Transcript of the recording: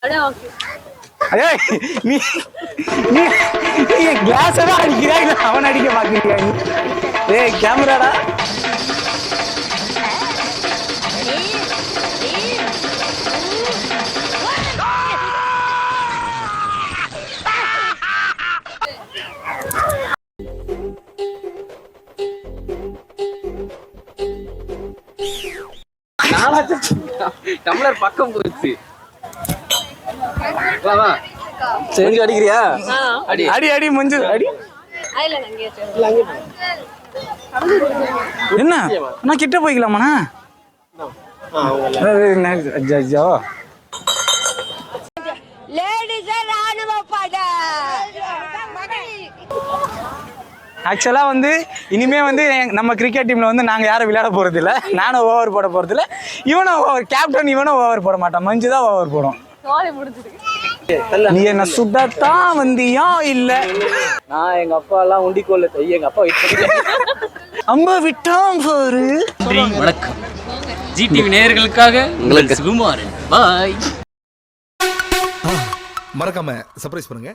ஏய் நீ நீ நீ கிளாஸ் எல்லாம் அடிக்கிறா இல்ல அவன் அடிக்க பாக்குறியா நீ? ஏய் கேமராடா. டம்ளர் பக்கம் போச்சு. சரி அடிக்கிறியா? அடி அடி அடி மஞ்சு அடி. என்ன நான் கிட்ட போய்க்கலாமாண்ணா? ஐயோ ஆக்சுவலாக வந்து இனிமே வந்து நம்ம கிரிக்கெட் டீமில் வந்து நாங்கள் யாரும் விளையாட போகிறது இல்லை. நானும் ஓவர் போட போகிறது இல்லை. இவனும் ஓவர் கேப்டன் இவனும் ஓவர் போட மாட்டான். மஞ்சு தான் ஓவர் போடும். நீ என்ன சுடத்தான் வந்தியா இல்லை? நான் எங்க அப்பா எல்லாம் உண்டிக்கோல்ல எங்க அப்பா அம்ப விட்டான் பாரு. வணக்கம் ஜிடிவி நேயர்களுக்காக உங்களுக்கு சுகுமாரன் பாய். மறக்காம சர்ப்ரைஸ் பண்ணுங்க.